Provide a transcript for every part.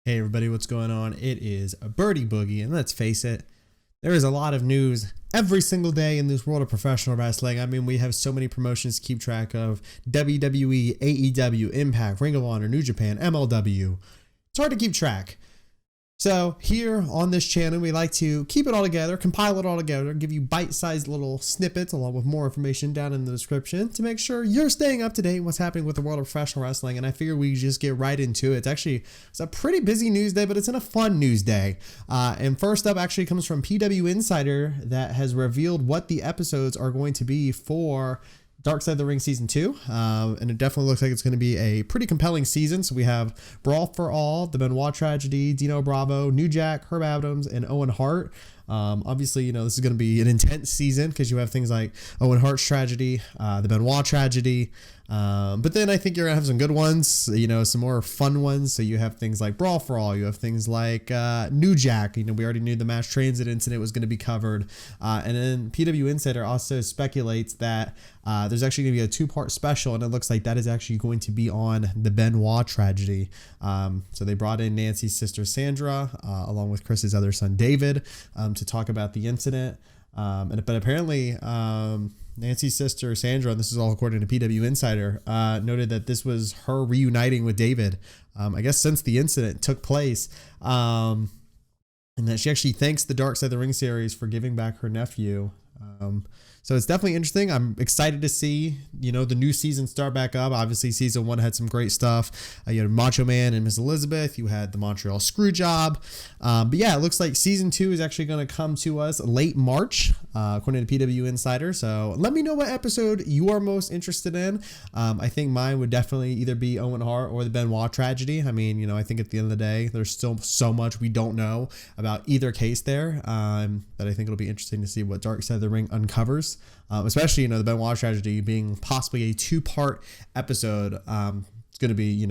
Hey everybody, what's going on? It is a Birdie Boogie, and let's face it, there is a lot of news every single day in this world of professional wrestling. I mean, we have so many promotions to keep track of: WWE, AEW, Impact, Ring of Honor, New Japan, MLW. It's hard to keep track. So here on this channel, we like to keep it all together, compile it all together, give you bite-sized little snippets along with more information down in the description to make sure you're staying up to date with what's happening with the world of professional wrestling. And I figure we just get right into it. It's a pretty busy news day, but it's a fun news day. And first up actually comes from PW Insider that has revealed what the episodes are going to be for Dark Side of the Ring Season 2, and it definitely looks like it's going to be a pretty compelling season. So we have Brawl for All, the Benoit Tragedy, Dino Bravo, New Jack, Herb Adams, and Owen Hart. Obviously, this is going to be an intense season because you have things like Owen Hart's tragedy, the Benoit tragedy. But then I think you're going to have some good ones, some more fun ones. So you have things like Brawl for All. You have things like New Jack. We already knew the mass transit incident was going to be covered. And then PW Insider also speculates that there's actually going to be a two-part special, and it looks like that is actually going to be on the Benoit tragedy. So they brought in Nancy's sister Sandra, along with Chris's other son David, to talk about the incident. But apparently, Nancy's sister Sandra, and this is all according to PW Insider, noted that this was her reuniting with David, I guess since the incident took place, and that she actually thanks the Dark Side of the Ring series for giving back her nephew. So it's definitely interesting. I'm excited to see, the new season start back up. Obviously, season 1 had some great stuff. You had Macho Man and Miss Elizabeth. You had the Montreal Screwjob. But yeah, it looks like season 2 is actually going to come to us late March, according to PW Insider. So let me know what episode you are most interested in. I think mine would definitely either be Owen Hart or the Benoit tragedy. I mean, I think at the end of the day, there's still so much we don't know about either case there, that I think it'll be interesting to see what Dark Side of the Ring uncovers. Especially, the Benoit tragedy being possibly a 2-part episode. It's going to be,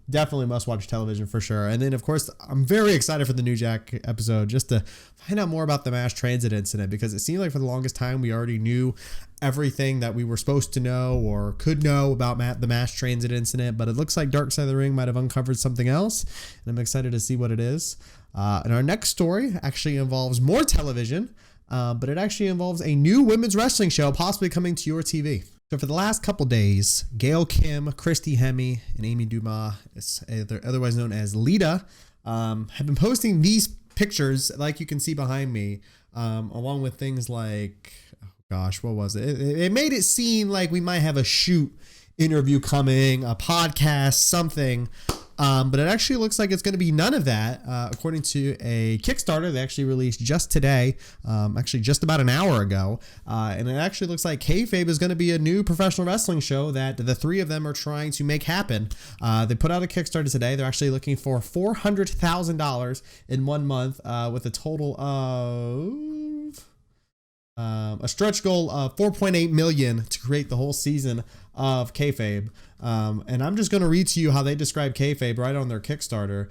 definitely must-watch television for sure. And then, of course, I'm very excited for the New Jack episode just to find out more about the mass transit incident, because it seemed like for the longest time we already knew everything that we were supposed to know or could know about the mass transit incident. But it looks like Dark Side of the Ring might have uncovered something else, and I'm excited to see what it is. And our next story actually involves more television. But it actually involves a new women's wrestling show possibly coming to your TV. So for the last couple days, Gail Kim, Christy Hemme, and Amy Dumas, they're otherwise known as Lita, have been posting these pictures like you can see behind me, along with things like, oh gosh, what was it? It made it seem like we might have a shoot interview coming, a podcast, something. But it actually looks like it's going to be none of that. According to a Kickstarter they actually released just today, actually just about an hour ago. And it actually looks like Kayfabe is going to be a new professional wrestling show that the three of them are trying to make happen. They put out a Kickstarter today. They're actually looking for $400,000 in 1 month, with a total of a stretch goal of $4.8 million to create the whole season of Kayfabe. And I'm just going to read to you how they describe Kayfabe right on their Kickstarter.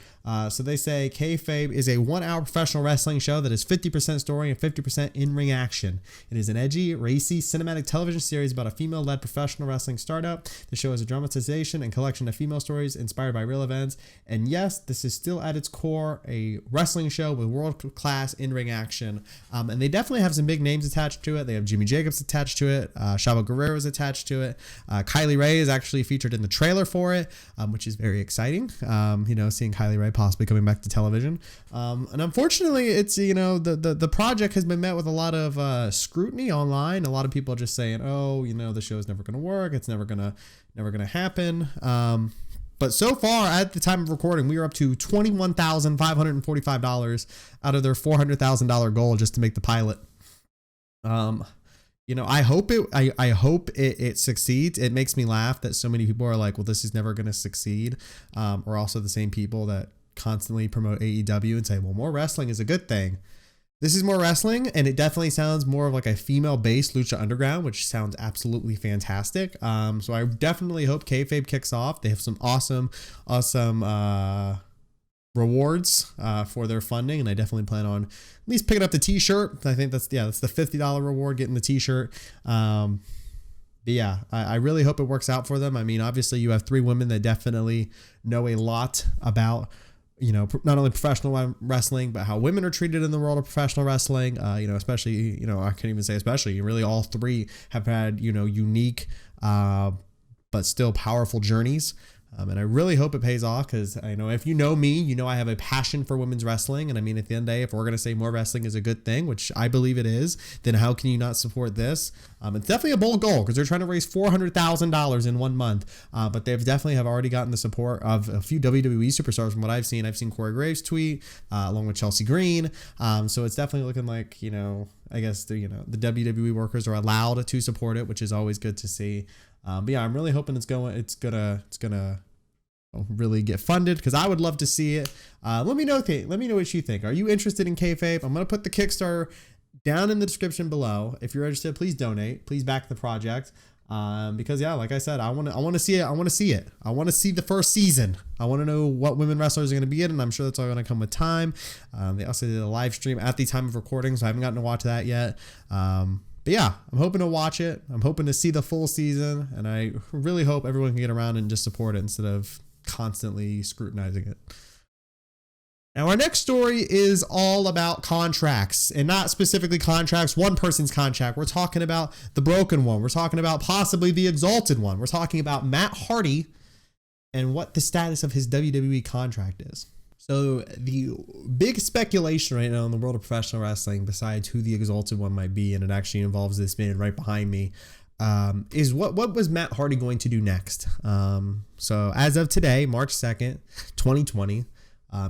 So they say Kayfabe is a 1-hour professional wrestling show that is 50% story and 50% in-ring action. It is an edgy, racy, cinematic television series about a female-led professional wrestling startup. The show is a dramatization and collection of female stories inspired by real events. And yes, this is still at its core a wrestling show with world-class in-ring action. And they definitely have some big names attached to it. They have Jimmy Jacobs attached to it. Chavo Guerrero is attached to it. Kylie Ray is actually featured in the trailer for it, which is very exciting. Seeing Kylie Ray possibly coming back to television. And unfortunately, it's, the project has been met with a lot of scrutiny online. A lot of people are just saying, oh, the show is never going to work. It's never going to happen. But so far, at the time of recording, we are up to $21,545 out of their $400,000 goal just to make the pilot. I hope it succeeds. It makes me laugh that so many people are like, well, this is never going to succeed. Or also the same people that constantly promote AEW and say, well, more wrestling is a good thing. This is more wrestling, and it definitely sounds more of like a female-based Lucha Underground, which sounds absolutely fantastic. So I definitely hope Kayfabe kicks off. They have some awesome rewards for their funding, and I definitely plan on at least picking up the t-shirt. I think that's the $50 reward, getting the t-shirt. But yeah, I really hope it works out for them. I mean, obviously you have 3 women that definitely know a lot about not only professional wrestling, but how women are treated in the world of professional wrestling. Especially, I can't even say especially, really all three have had, unique, but still powerful journeys. And I really hope it pays off, because I know, if you know me, I have a passion for women's wrestling. And I mean, at the end of the day, if we're going to say more wrestling is a good thing, which I believe it is, then how can you not support this? It's definitely a bold goal, because they're trying to raise $400,000 in 1 month. But they've definitely have already gotten the support of a few WWE superstars from what I've seen. I've seen Corey Graves tweet, along with Chelsea Green. So it's definitely looking like, I guess the WWE workers are allowed to support it, which is always good to see. But yeah, I'm really hoping it's gonna really get funded, because I would love to see it. Let me know what you think. Are you interested in kayfabe? I'm gonna put the Kickstarter down in the description below. If you're interested, please donate. Please back the project. Because yeah, like I said, I want to see it. I want to see it. I want to see the first season. I want to know what women wrestlers are going to be in, and I'm sure that's all going to come with time. They also did a live stream at the time of recording, so I haven't gotten to watch that yet. But yeah, I'm hoping to watch it. I'm hoping to see the full season, and I really hope everyone can get around and just support it instead of constantly scrutinizing it. Now, our next story is all about contracts, and not specifically contracts, one person's contract. We're talking about the broken one. We're talking about possibly the exalted one. We're talking about Matt Hardy and what the status of his WWE contract is. So the big speculation right now in the world of professional wrestling, besides who the exalted one might be, and it actually involves this man right behind me, is what was Matt Hardy going to do next? So as of today, March 2nd, 2020,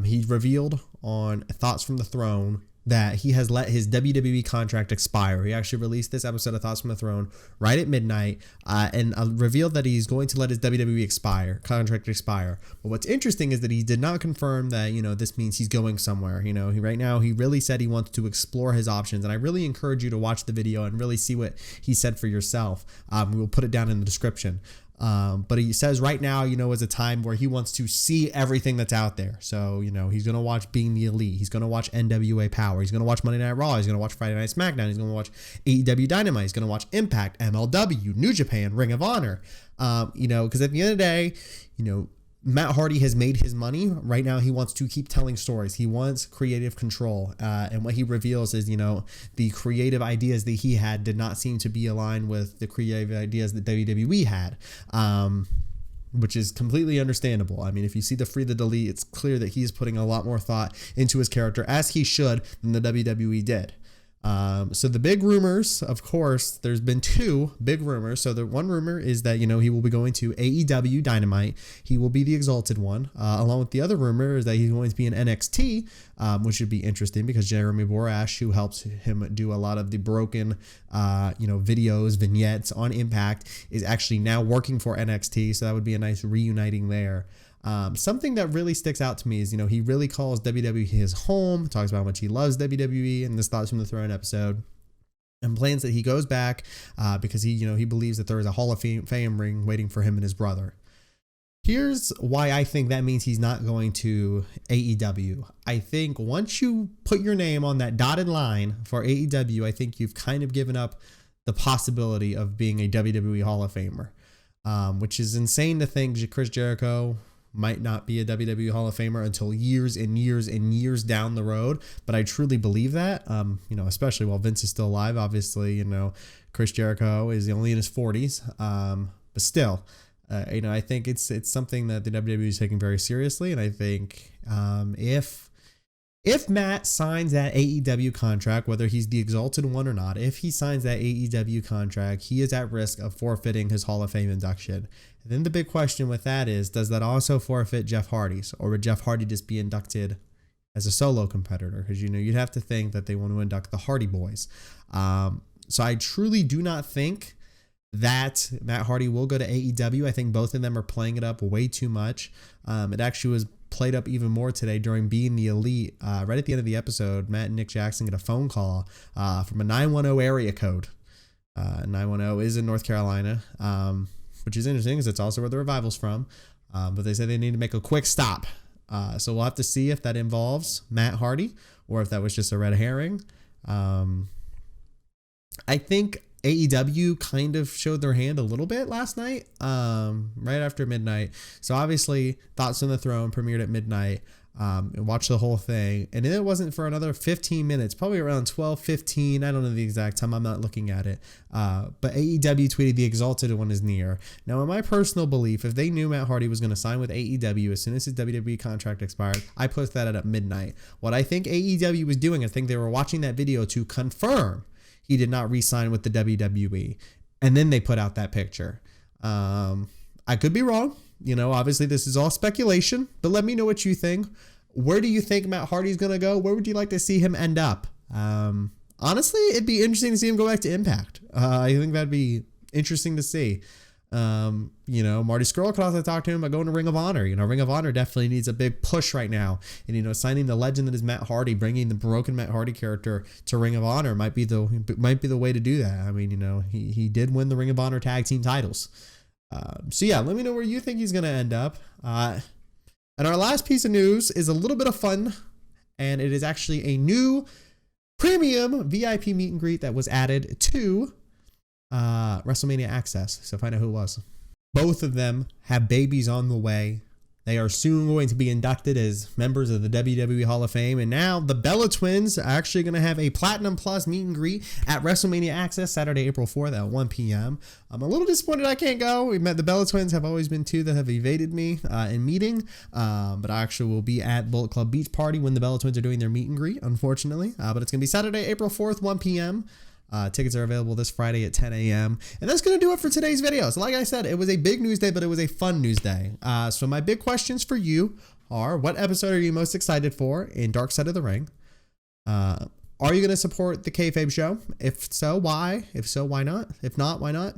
he revealed on Thoughts from the Throne that he has let his WWE contract expire. He actually released this episode of Thoughts from the Throne right at midnight, and revealed that he's going to let his WWE contract expire. But what's interesting is that he did not confirm that, this means he's going somewhere. Right now, he really said he wants to explore his options, and I really encourage you to watch the video and really see what he said for yourself. We will put it down in the description. But he says right now, is a time where he wants to see everything that's out there. So, he's going to watch Being the Elite. He's going to watch NWA Power. He's going to watch Monday Night Raw. He's going to watch Friday Night SmackDown. He's going to watch AEW Dynamite. He's going to watch Impact, MLW, New Japan, Ring of Honor. Because at the end of the day, Matt Hardy has made his money. Right now, he wants to keep telling stories. He wants creative control. And what he reveals is, the creative ideas that he had did not seem to be aligned with the creative ideas that WWE had, which is completely understandable. I mean, if you see the Free the Delete, it's clear that he's putting a lot more thought into his character, as he should, than the WWE did. So the big rumors, of course, there's been two big rumors. So the one rumor is that, he will be going to AEW Dynamite. He will be the exalted one. Along with the other rumor is that he's going to be in NXT, which should be interesting, because Jeremy Borash, who helps him do a lot of the broken, videos, vignettes on Impact, is actually now working for NXT. So that would be a nice reuniting there. Something that really sticks out to me is, he really calls WWE his home, talks about how much he loves WWE in this Thoughts from the Throne episode, and plans that he goes back because he believes that there is a Hall of Fame ring waiting for him and his brother. Here's why I think that means he's not going to AEW. I think once you put your name on that dotted line for AEW, I think you've kind of given up the possibility of being a WWE Hall of Famer, which is insane to think. Chris Jericho might not be a WWE Hall of Famer until years and years and years down the road. But I truly believe that, especially while Vince is still alive. Obviously, Chris Jericho is only in his 40s. But still, I think it's something that the WWE is taking very seriously. And I think if Matt signs that AEW contract, whether he's the exalted one or not, if he signs that AEW contract, he is at risk of forfeiting his Hall of Fame induction. And then the big question with that is, does that also forfeit Jeff Hardy's, or would Jeff Hardy just be inducted as a solo competitor? Because, you'd have to think that they want to induct the Hardy Boys. So I truly do not think that Matt Hardy will go to AEW. I think both of them are playing it up way too much. It actually was played up even more today during Being the Elite. Right at the end of the episode, Matt and Nick Jackson get a phone call from a 910 area code. 910 is in North Carolina, which is interesting because it's also where the Revival's from. But they said they need to make a quick stop. So we'll have to see if that involves Matt Hardy or if that was just a red herring. I think AEW kind of showed their hand a little bit last night, right after midnight. So obviously, Thoughts on the Throne premiered at midnight. and watched the whole thing. And it wasn't for another 15 minutes, probably around 12:15. I don't know the exact time. I'm not looking at it. But AEW tweeted the Exalted One is near. Now, in my personal belief, if they knew Matt Hardy was going to sign with AEW as soon as his WWE contract expired, I put that at midnight. What I think AEW was doing, I think they were watching that video to confirm he did not re-sign with the WWE. And then they put out that picture. I could be wrong. You know, obviously this is all speculation, but let me know what you think. Where do you think Matt Hardy's going to go? Where would you like to see him end up? Honestly, it'd be interesting to see him go back to Impact. I think that'd be interesting to see. You know, Marty Scurll could also talk to him about going to Ring of Honor. You know, Ring of Honor definitely needs a big push right now. And, you know, signing the legend that is Matt Hardy, bringing the broken Matt Hardy character to Ring of Honor might be the way to do that. I mean, you know, he did win the Ring of Honor tag team titles. So yeah, let me know where you think he's going to end up. And our last piece of news is a little bit of fun, and it is actually a new premium VIP meet and greet that was added to WrestleMania Access. So find out who it was. Both of them have babies on the way. They are soon going to be inducted as members of the WWE Hall of Fame. And now the Bella Twins are actually going to have a Platinum Plus meet and greet at WrestleMania Access Saturday, April 4th at 1 p.m. I'm a little disappointed I can't go. We've met the Bella Twins, have always been two that have evaded me in meeting. But I actually will be at Bullet Club Beach Party when the Bella Twins are doing their meet and greet, unfortunately. But it's going to be Saturday, April 4th, 1 p.m. Tickets are available this Friday at 10 a.m. And that's going to do it for today's video. So like I said, it was a big news day, but it was a fun news day. So my big questions for you are, what episode are you most excited for in Dark Side of the Ring? Are you going to support the Kayfabe show? If so, why? If so, why not? If not, why not?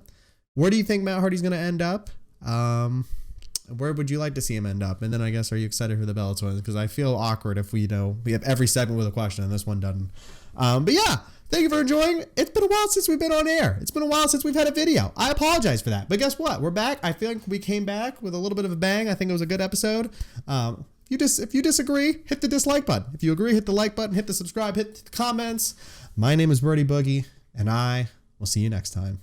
Where do you think Matt Hardy's going to end up? Where would you like to see him end up? And then I guess, are you excited for the Bella Twins? Because I feel awkward if we have every segment with a question and this one doesn't. But yeah. Thank you for enjoying. It's been a while since we've been on air. It's been a while since we've had a video. I apologize for that. But guess what? We're back. I feel like we came back with a little bit of a bang. I think it was a good episode. If you disagree, hit the dislike button. If you agree, hit the like button, hit the subscribe, hit the comments. My name is Birdie Boogie, and I will see you next time.